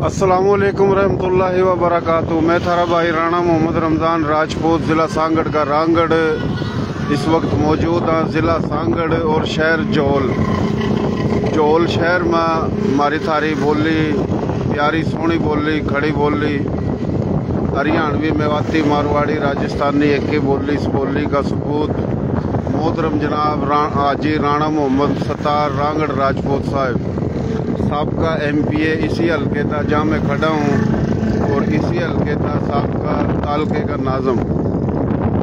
अस्सलामुअलैकुम रहमतुल्लाहि व बरकातुहू। मैं थारा भाई राणा मोहम्मद रमज़ान राजपूत, ज़िला सांगड़ का रांगड़। इस वक्त मौजूद हाँ ज़िला सांगड़ और शहर जोल शहर में हमारी थारी बोली प्यारी सोहनी बोली खड़ी बोली हरियाणवी मेवाती मारवाड़ी राजस्थानी एक ही बोली। इस बोली का सबूत मोहतरम जनाब हाजी राणा मोहम्मद सत्तार रांगड़ राजपूत साहब MPA इसी हल्के था जहाँ मैं खड़ा हूँ, और इसी हल्के था साहब तालके का नाज़म।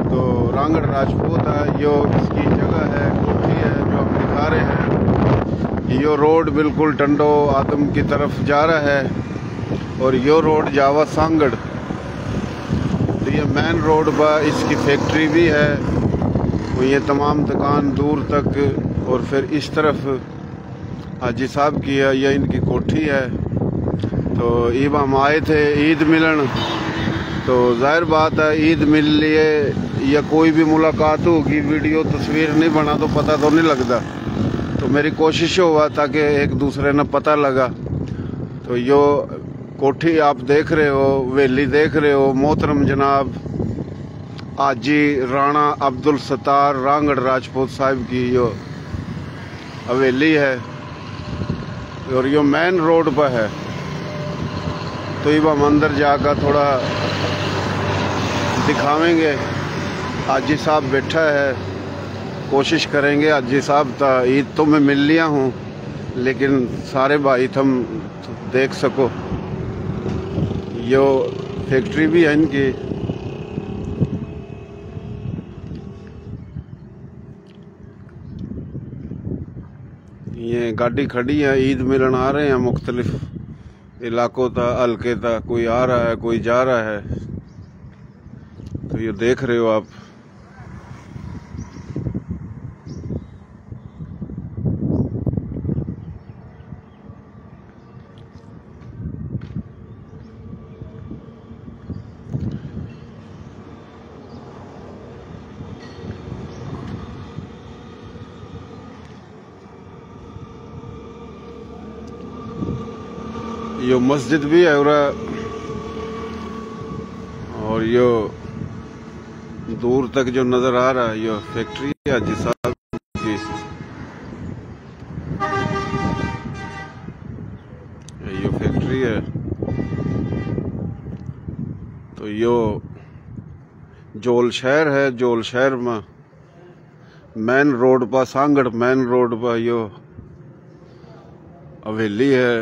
तो रांगड़ राजपूत है, यो इसकी जगह है, कोठी है जो हम दिखा रहे हैं। यो रोड बिल्कुल टंडो आदम की तरफ जा रहा है और यो रोड जावा सांगड़। तो ये मेन रोड पर इसकी फैक्ट्री भी है, और ये तमाम दुकान दूर तक, और फिर इस तरफ हाजी साहब की है, यह इनकी कोठी है। तो ईब हम आए थे ईद मिलन, तो जाहिर बात है ईद मिल लिए या कोई भी मुलाकात होगी, वीडियो तस्वीर नहीं बना तो पता तो नहीं लगता। तो मेरी कोशिश हुआ ताकि एक दूसरे ने पता लगा। तो यो कोठी आप देख रहे हो, वेली देख रहे हो, मोहतरम जनाब हाजी राणा अब्दुल सत्तार रांगड़ राजपूत साहब की यो हवेली है, और यो मेन रोड पर है। तो ये हम अंदर जाकर थोड़ा दिखावेंगे। हाजी साहब बैठा है, कोशिश करेंगे। हाजी साहब ईद तो मैं मिल लिया हूँ, लेकिन सारे भाई तुम देख सको। यो फैक्ट्री भी है इनकी। ये गाड़ी खड़ी है, ईद मिलन आ रहे हैं मुख्तलिफ इलाकों था हल्के था, कोई आ रहा है कोई जा रहा है। तो ये देख रहे हो आप। यो मस्जिद भी है और यो दूर तक जो नजर आ रहा है यो फैक्ट्री है हाजी साहब की। यो फैक्ट्री है। तो यो जोल शहर है, जोल शहर में मेन रोड पर सांगड़ मेन रोड पर यो हवेली है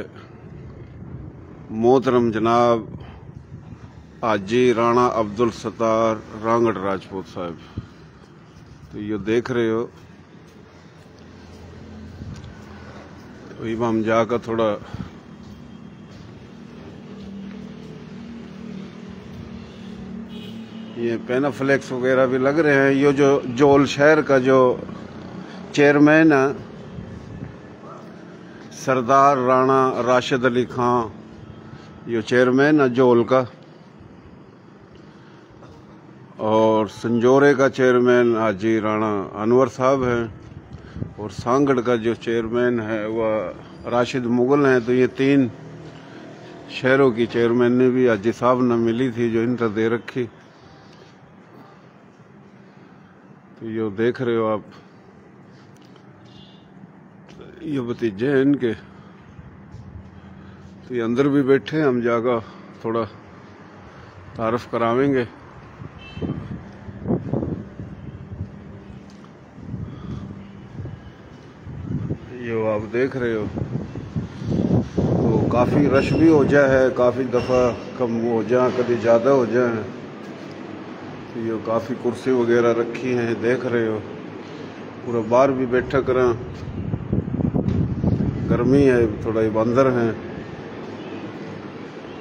मोहतरम जनाब हाजी राणा अब्दुल सत्तार रांगड़ राजपूत साहब। तो ये देख रहे हो। तो हम जाकर थोड़ा ये पेनाफ्लेक्स वगैरह भी लग रहे हैं। ये जो जोल शहर का जो चेयरमैन है सरदार राणा राशिद अली खान, ये चेयरमैन है जोल का, और संजोरे का चेयरमैन हाजी राणा अनवर साहब हैं, और सांगड़ का जो चेयरमैन है वह राशिद मुगल हैं। तो ये 3 शहरों की चेयरमैन ने भी हाजी साहब ने मिली थी जो इनका दे रखी। तो ये देख रहे हो आप, ये भतीजे हैं इनके। तो ये अंदर भी बैठे हैं, हम जाकर थोड़ा तारफ करावेंगे। ये आप देख रहे हो। तो काफ़ी रश भी हो जाए है, काफ़ी दफ़ा कम हो जाए, कभी ज़्यादा हो जाए। तो ये काफ़ी कुर्सी वगैरह रखी हैं, देख रहे हो। पूरा बाहर भी बैठा करा, गर्मी है थोड़ा, ये अंदर हैं।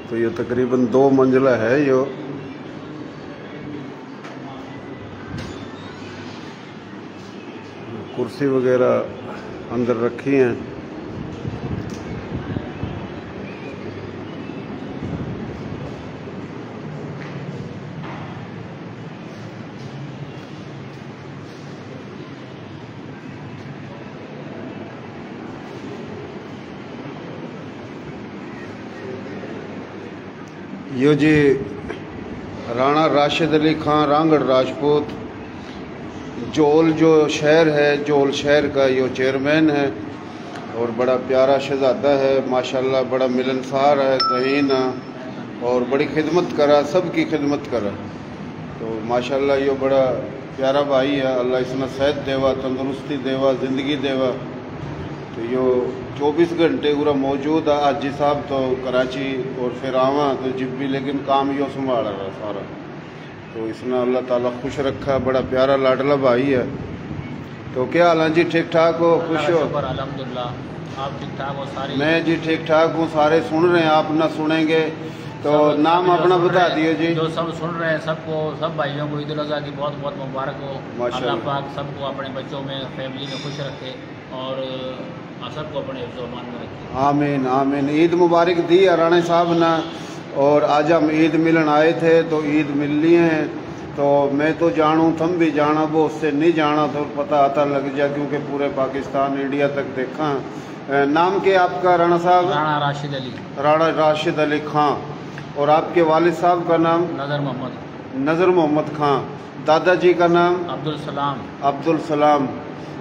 तो ये तकरीबन 2 मंजिला है। यो कुर्सी वगैरह अंदर रखी हैं। यो जी राणा राशिद अली खान रांगड़ राजपूत जोल जो शहर है, जोल शहर का यो चेयरमैन है और बड़ा प्यारा शहजादा है माशाल्लाह, बड़ा मिलनसार है, ज़हीन और बड़ी खिदमत करा, सबकी खिदमत करा। तो माशाल्लाह यो बड़ा प्यारा भाई है। अल्लाह इसने सेहत देवा, तंदुरुस्ती देवा, ज़िंदगी देवा। तो यो 24 घंटे पूरा मौजूद है। हाजी साहब तो कराची और फिर आवा तो जब भी, लेकिन काम यो संभाल रहा सारा। तो इसने अल्लाह ताला खुश रखा, बड़ा प्यारा लाडला भाई है। तो क्या हाल है जी, ठीक ठाक हो, खुश हो? अल्हम्दुलिल्लाह, आप ठीक ठाक हो? सारे मैं जी ठीक ठाक हूँ, सारे सुन रहे हैं, आप ना सुनेंगे तो नाम अपना बता दिए जी। जो सब सुन रहे हैं सबको, सब भाइयों को ईद उल अज़हा की बहुत बहुत मुबारक हो। अल्लाह पाक सबको अपने बच्चों में, फैमिली में खुश रखे और सबको अपने मान में रखे। आमीन आमीन। ईद मुबारक दी राणा साहब ने, और आज हम ईद मिलन आए थे तो ईद मिल लिए हैं। तो मैं तो जानूँ, तुम भी जाना, वो उससे नहीं जाना तो पता आता लग जाए, क्योंकि पूरे पाकिस्तान इंडिया तक देखा। नाम क्या आपका राणा साहब? राणा राशिद अली। राणा राशिद अली खां। और आपके वालिद साहब का नाम? नज़र मोहम्मद। नज़र मोहम्मद खां। दादाजी का नाम? अब्दुल सलाम। अब्दुल सलाम।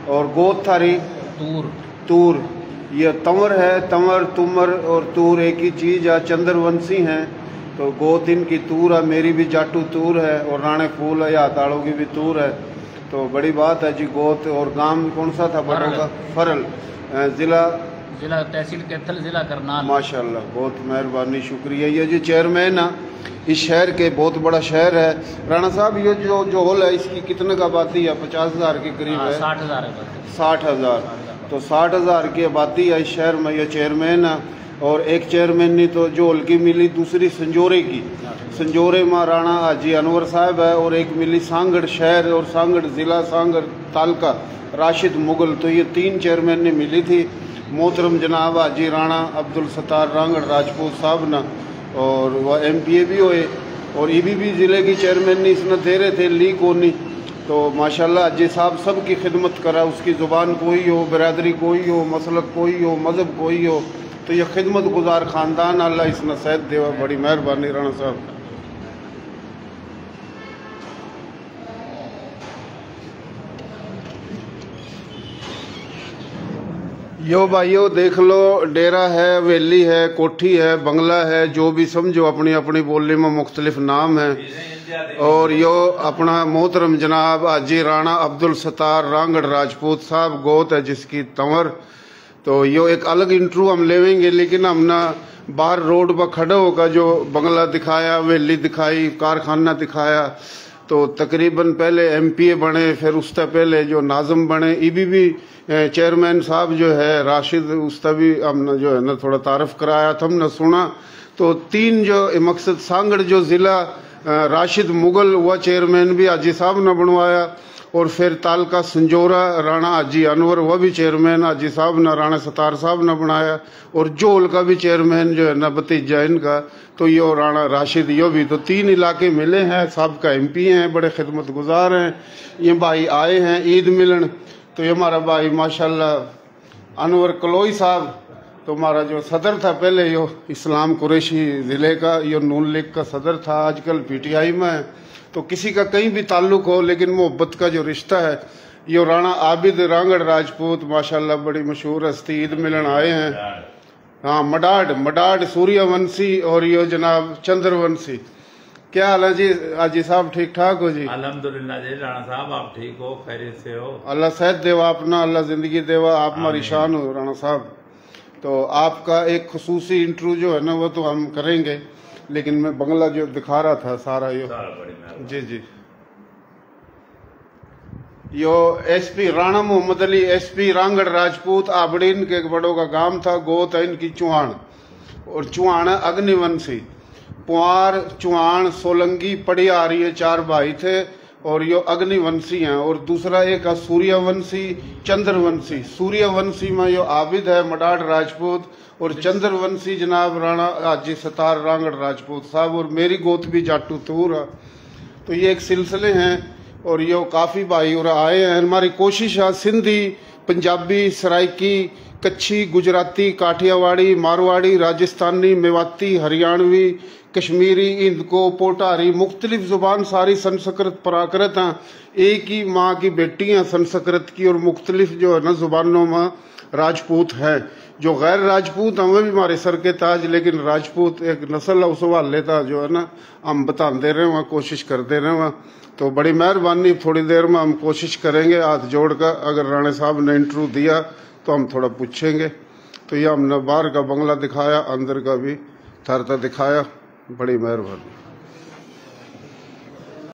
और गोद थारी? तूर। तूर। ये तंवर है, तंवर तुमर और तूर एक ही चीज़ है, चंद्रवंशी हैं। तो गोत इनकी तूर है, मेरी भी जाटू तूर है, और राणे फूल है या ताड़ों की भी तूर है। तो बड़ी बात है जी। गोत और गांव कौन सा था बड़ों का? फरल। ज़िला तहसील कैथल, ज़िला करनाल। माशाल्लाह, बहुत मेहरबानी, शुक्रिया। ये जी चेयरमैन है इस शहर के, बहुत बड़ा शहर है। राणा साहब ये जो हॉल है इसकी कितने का आबादी है? 50,000 के करीब है। 60,000 60,000। तो 60,000 की आबादी है इस शहर में। ये चेयरमैन है। और एक चेयरमैन नहीं तो जो हल्की मिली, दूसरी संजोरे की। संजोरे में राणा हाजी अनवर साहब है, और एक मिली सांगड़ शहर और सांगड़ ज़िला, सांगड़ तालका राशिद मुगल। तो ये 3 चेयरमैन ने मिली थी। मोहतरम जनाब हाजी राणा अब्दुल सत्तार रांगड़ राजपूत साहब ना, और वह MPA भी हुए और EBB ज़िले की चेयरमैन ने इसने दे रहे थे ली कोनी। तो माशाल्लाह हाजी साहब सब की खिदमत करा, उसकी ज़ुबान कोई हो, बरदरी कोई हो, मसलक कोई हो, मज़हब कोई हो, तो यह खिदमत गुजार ख़ानदान। अल्लाह इसने सेहत देवा, बड़ी मेहरबानी राणा साहब। यो भाइयों देख लो, डेरा है, हवेली है, कोठी है, बंगला है, जो भी समझो, अपनी अपनी बोली में मुख्तलिफ नाम है। और यो अपना मोहतरम जनाब हाजी राणा अब्दुल सत्तार रांगड़ राजपूत साहब गोत है जिसकी तंवर। तो यो एक अलग इंटरव्यू हम लेवेंगे, लेकिन हमने बाहर रोड पर खड़े होकर जो बंगला दिखाया, हवेली दिखाई, कारखाना दिखाया। तो तकरीबन पहले MPA बने, फिर उससे पहले जो नाज़म बने, EBB चेयरमैन साहब जो है राशिद, उसका भी हमने जो है ना थोड़ा तारफ़ कराया था, हमने सुना। तो 3 जो मकसद सांगड़ जो ज़िला राशिद मुगल, वह चेयरमैन भी हाजी साहब ने बनवाया। और फिर तालका संजोरा राणा हाजी अनवर, वह भी चेयरमैन हाजी साहब ने, राणा सतार साहब ने बनाया। और जोल का भी चेयरमैन जो है ना भतीजा इनका, तो यो राणा राशिद, यो भी। तो 3 इलाके मिले हैं। साहब का MP हैं, बड़े खिदमत गुजार हैं। ये भाई आए हैं ईद मिलन। तो ये हमारा भाई माशाल्लाह अनवर कलोई साहब, तो हमारा जो सदर था पहले, यो इस्लाम कुरैशी ज़िले का, यो नून लीग का सदर था, आजकल PTI में है। तो किसी का कहीं भी ताल्लुक़ हो, लेकिन मोहब्बत का जो रिश्ता है, यो राणा आबिद रांगड़ राजपूत माशाल्लाह बड़ी मशहूर हस्ती ईद मिलन आए हैं। हाँ, मडाड सूर्यवंशी और यो जनाब चंद्रवंशी। क्या हाल है जी हाजी साहब, ठीक ठाक हो जी? अल्हम्दुलिल्लाह जी राणा साहब, आप ठीक हो, खैरियत से हो? अल्लाह सेहत देवा अपना, अल्लाह ज़िंदगी देवा, आप हमारी शान हो राणा साहब। तो आपका एक खुसूसी इंटरव्यू जो है ना वो तो हम करेंगे, लेकिन मैं बंगला जो दिखा रहा था सारा यो। जी यो SP राणा मोहम्मद अली SP रांगड़ राजपूत आबड़ीन के बड़ों का गांव था। गोत है इनकी चुहान, और चुहान अग्निवंशी, पुआर चुहान सोलंगी पड़ी आ रही है। 4 भाई थे और यो अग्निवंशी हैं। और दूसरा एक सूर्यवंशी चंद्रवंशी। सूर्यवंशी में यो आबिद है मडाड राजपूत, और चंद्रवंशी जनाब राणा हाजी सतार रांगड़ राजपूत साहब। और मेरी गोत भी जाटू तूर है। तो ये एक सिलसिले हैं और ये काफ़ी भाई और आए हैं। हमारी कोशिश है सिंधी, पंजाबी, सराइकी, कच्छी, गुजराती, काठियावाड़ी, मारवाड़ी, राजस्थानी, मेवाती, हरियाणवी, कश्मीरी, इंदको, पोटारी, मुख्तलिफ जुबान सारी संस्कृत प्राकृत हैं। एक ही माँ की बेटी हैं संस्कृत की, और मुख्तलिफ जो है ना जुबानों में राजपूत हैं। जो गैर राजपूत हैं वे भी हमारे सर के ताज, लेकिन राजपूत एक नस्ल है, उस हवाले था जो है ना हम बताते रहे वहाँ, कोशिश करते रहे वहाँ। तो बड़ी मेहरबानी, थोड़ी देर में हम कोशिश करेंगे हाथ जोड़कर, अगर राणे साहब ने इंटरव्यू दिया तो हम थोड़ा पूछेंगे। तो ये हमने बाहर का बंगला दिखाया, अंदर का भी थरता दिखाया। बड़ी मेहरबानी।